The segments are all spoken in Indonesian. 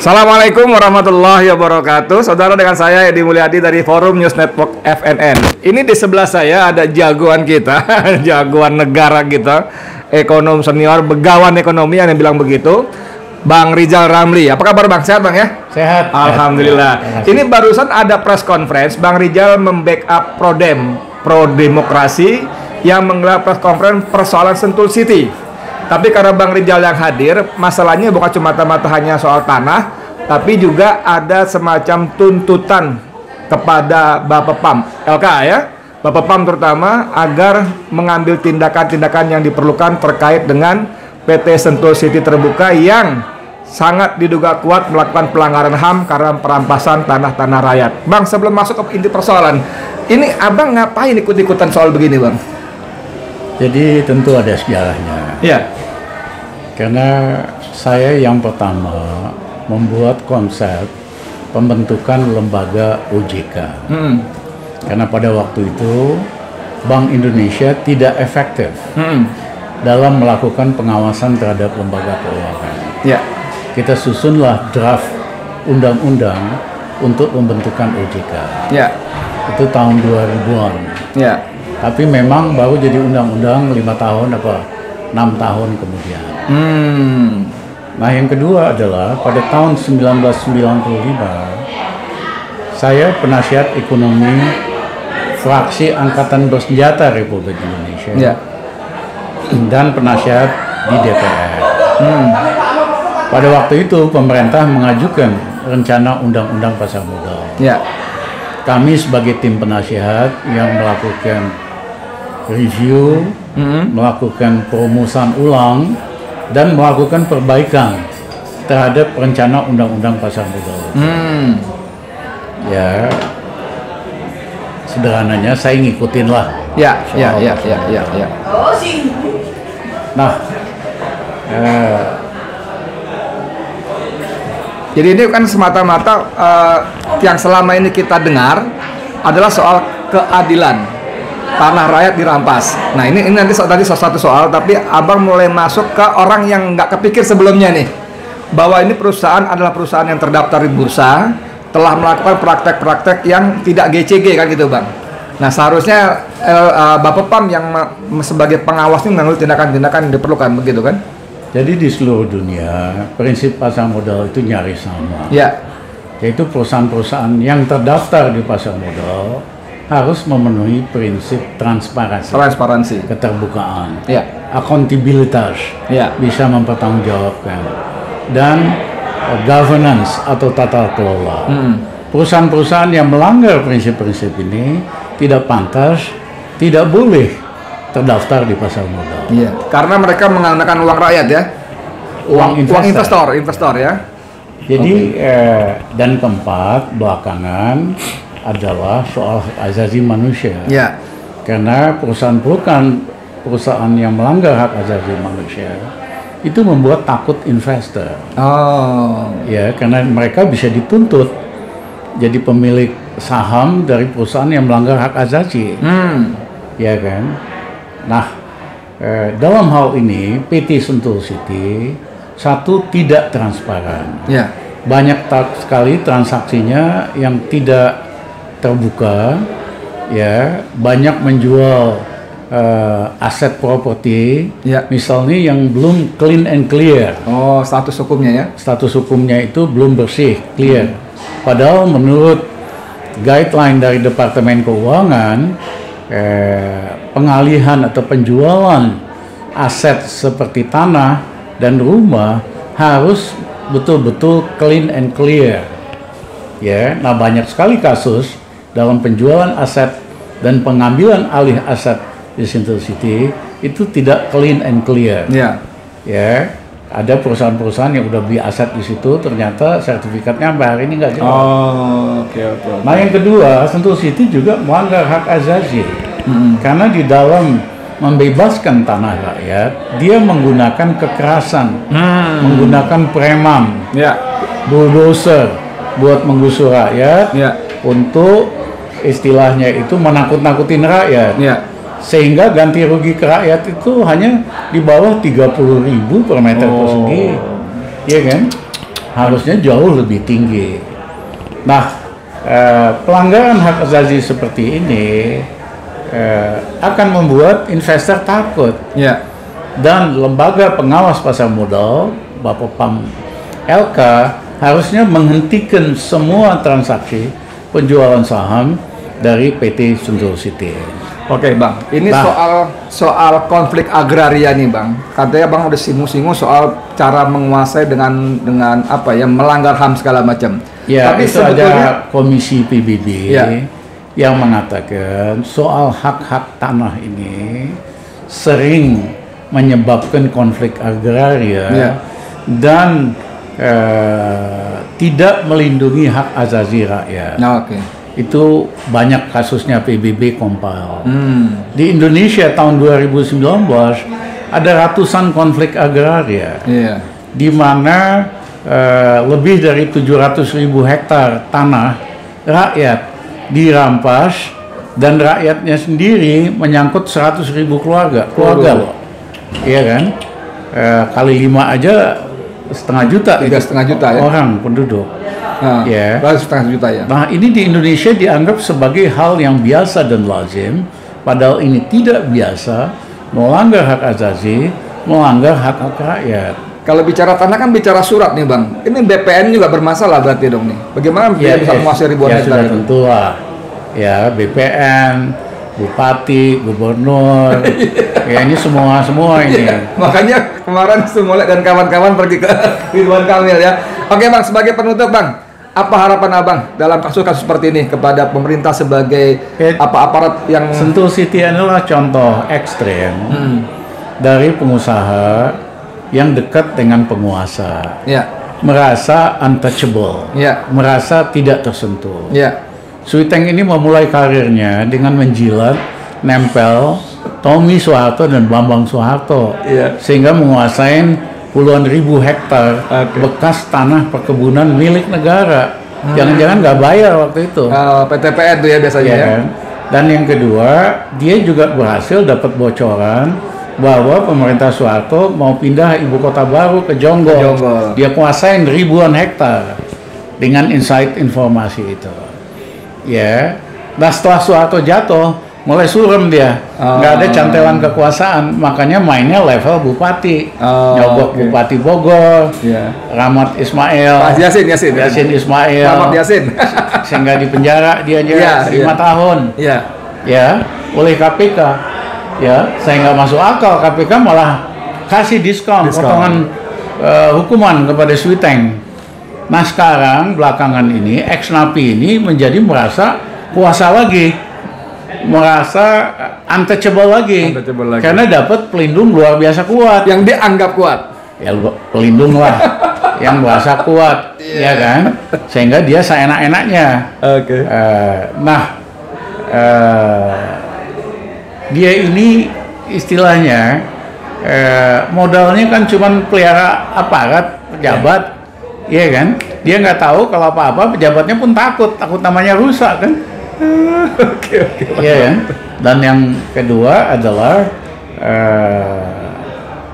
Assalamualaikum warahmatullahi wabarakatuh. Saudara, dengan saya Edi Mulyadi dari Forum News Network FNN. Ini di sebelah saya ada jagoan kita, jagoan negara kita, ekonom senior, begawan ekonomi yang bilang begitu, Bang Rizal Ramli. Apa kabar Bang? Sehat Bang ya? Sehat. Alhamdulillah. Ini barusan ada press conference, Bang Rizal membackup Prodem, Pro Demokrasi, yang menggelar press conference persoalan Sentul City. Tapi karena Bang Rizal yang hadir, masalahnya bukan cuma mata-mata hanya soal tanah, tapi juga ada semacam tuntutan kepada Bapepam, LK ya, Bapepam terutama, agar mengambil tindakan-tindakan yang diperlukan terkait dengan PT Sentul City Terbuka yang sangat diduga kuat melakukan pelanggaran HAM karena perampasan tanah-tanah rakyat. Bang, sebelum masuk ke inti persoalan, ini Abang ngapain ikut-ikutan soal begini Bang? Jadi tentu ada sejarahnya. Iya. Karena saya yang pertama membuat konsep pembentukan lembaga OJK. Karena pada waktu itu Bank Indonesia tidak efektif dalam melakukan pengawasan terhadap lembaga keuangan. Ya. Kita susunlah draft undang-undang untuk pembentukan OJK. Ya. Itu tahun 2000-an. Ya. Tapi memang baru jadi undang-undang 5 tahun apa 6 tahun kemudian. Nah, yang kedua adalah pada tahun 1995 saya penasihat ekonomi fraksi Angkatan Bersenjata Republik Indonesia, ya, dan penasihat di DPR. Pada waktu itu pemerintah mengajukan rencana undang-undang pasar modal. Ya. Kami sebagai tim penasihat yang melakukan review, melakukan perumusan ulang, dan melakukan perbaikan terhadap rencana undang-undang pasar modal. Ya, sederhananya saya ngikutin lah. Ya. Nah, jadi ini kan semata-mata yang selama ini kita dengar adalah soal keadilan. Tanah rakyat dirampas. Nah ini nanti tadi satu soal, tapi Abang mulai masuk ke orang yang nggak kepikir sebelumnya nih, bahwa ini perusahaan adalah perusahaan yang terdaftar di bursa, telah melakukan praktek-praktek yang tidak GCG kan gitu Bang. Nah seharusnya Bapepam yang sebagai pengawas ini mengambil tindakan-tindakan yang diperlukan begitu kan? Jadi di seluruh dunia prinsip pasar modal itu nyaris sama. Ya. Yaitu perusahaan-perusahaan yang terdaftar di pasar modal harus memenuhi prinsip transparansi, keterbukaan, ya, akuntabilitas, ya, bisa mempertanggungjawabkan, dan governance atau tata kelola. Perusahaan-perusahaan yang melanggar prinsip-prinsip ini tidak pantas, tidak boleh terdaftar di pasar modal. Ya, karena mereka menggunakan uang rakyat ya, uang investor ya. Jadi dan keempat, belakangan adalah soal hak asasi manusia. Ya. Karena perusahaan yang melanggar hak asasi manusia itu membuat takut investor. Ya, karena mereka bisa dituntut jadi pemilik saham dari perusahaan yang melanggar hak asasi. Ya kan? Nah, dalam hal ini PT Sentul City satu tidak transparan. Ya. Banyak sekali transaksinya yang tidak terbuka, ya, banyak menjual aset properti, ya, misalnya yang belum clean and clear. Oh, status hukumnya ya? Status hukumnya itu belum bersih, clear. Padahal menurut guideline dari Departemen Keuangan, pengalihan atau penjualan aset seperti tanah dan rumah harus betul-betul clean and clear. Ya, nah banyak sekali kasus dalam penjualan aset dan pengambilan alih aset di Sentul City itu tidak clean and clear. Ya. Ya, ada perusahaan-perusahaan yang udah beli aset di situ, ternyata sertifikatnya sampai hari ini nggak jelas. Oke. Nah yang kedua, Sentul City juga melanggar hak asasi, karena di dalam membebaskan tanah rakyat, dia menggunakan kekerasan, menggunakan preman, bulldozer buat menggusur rakyat, untuk istilahnya itu menakut-nakutin rakyat, sehingga ganti rugi ke rakyat itu hanya di bawah 30.000 per meter persegi, ya kan? Harusnya jauh lebih tinggi. Nah, pelanggaran hak asasi seperti ini akan membuat investor takut, dan lembaga pengawas pasar modal, Bapepam LK, harusnya menghentikan semua transaksi penjualan saham dari PT Sentul City. Oke Bang, ini soal konflik agraria nih Bang. Katanya Bang udah singgung-singgung soal cara menguasai dengan apa ya, melanggar HAM segala macam. Ya, tapi itu ada Komisi PBB yang mengatakan soal hak-hak tanah ini sering menyebabkan konflik agraria dan tidak melindungi hak asasi rakyat. Itu banyak kasusnya PBB compile. Di Indonesia tahun 2019 ada ratusan konflik agraria, di mana lebih dari 700.000 hektar tanah rakyat dirampas, dan rakyatnya sendiri menyangkut 100.000 keluarga loh, iya kan? Kali 5 aja setengah juta, 3,5 juta ya orang penduduk. Setengah juta ya. Nah, ini di Indonesia dianggap sebagai hal yang biasa dan lazim, padahal ini tidak biasa, melanggar hak asasi, melanggar hak rakyat. Kalau bicara tanah kan bicara surat nih Bang. Ini BPN juga bermasalah berarti dong nih. Bagaimana bisa menguasai ribuan hektar? Sudah tentu lah. Ya, BPN, bupati, gubernur, ya ini semua ini. Makanya kemarin Sumolek dan kawan-kawan pergi ke Ridwan Kamil ya. Oke Bang, sebagai penutup Bang, apa harapan Abang dalam kasus-kasus seperti ini kepada pemerintah sebagai aparat yang... Sentul City adalah contoh ekstrem dari pengusaha yang dekat dengan penguasa, merasa untouchable, merasa tidak tersentuh. Sweeteng ini memulai karirnya dengan menjilat, nempel Tommy Soeharto dan Bambang Soeharto, sehingga menguasai puluhan ribu hektar bekas tanah perkebunan milik negara. Jangan-jangan nggak bayar waktu itu. PTPN tuh ya biasanya. Kan? Dan yang kedua, dia juga berhasil dapat bocoran bahwa pemerintah Soeharto mau pindah ibu kota baru ke Jonggol. Dia kuasain ribuan hektar dengan insight informasi itu. Nah setelah Soeharto jatuh, mulai suram dia, nggak ada cantelan kekuasaan, makanya mainnya level bupati, nyogok Bupati Bogor, Rahmat Ismail, Yasin Ismail, Rahmat Yasin, sehingga di penjara dia aja 5 tahun, oleh KPK. Saya nggak masuk akal, KPK malah kasih diskon. Potongan hukuman kepada Sweeteng. Nah sekarang belakangan ini ex-napi ini menjadi merasa kuasa lagi, merasa untouchable lagi, karena dapat pelindung luar biasa kuat, yang dianggap kuat, ya pelindung lah, yang merasa kuat, ya kan, sehingga dia seenak-enaknya. Dia ini istilahnya modalnya kan cuman pelihara aparat, pejabat, iya kan? Dia nggak tahu kalau apa-apa pejabatnya pun takut namanya rusak kan? Iya kan? Dan yang kedua adalah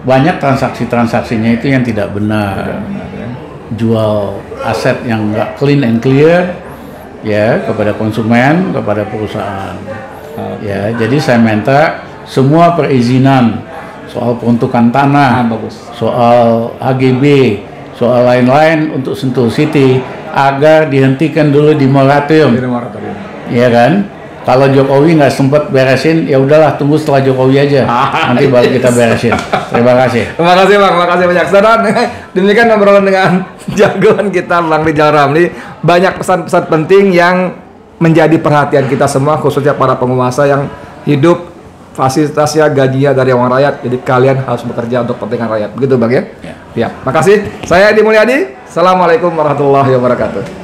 banyak transaksinya itu yang tidak benar, jual aset yang nggak clean and clear, kepada konsumen, kepada perusahaan. Jadi saya minta semua perizinan soal peruntukan tanah, soal HGB, soal lain-lain untuk Sentul City agar dihentikan dulu di moratorium. Iya kan? Kalau Jokowi nggak sempat beresin, ya udahlah tunggu setelah Jokowi aja. Nanti baru kita beresin. Terima kasih. Terima kasih Bang, terima kasih banyak. Saudara, demikian obrolan dengan jagoan kita Bang Rijal Ramli. Banyak pesan-pesan penting yang menjadi perhatian kita semua, khususnya para penguasa yang hidup fasilitasnya, gajinya dari uang rakyat. Jadi kalian harus bekerja untuk kepentingan rakyat. Begitu Bang ya? Ya. Makasih. Saya Edi Mulyadi. Assalamualaikum warahmatullahi wabarakatuh.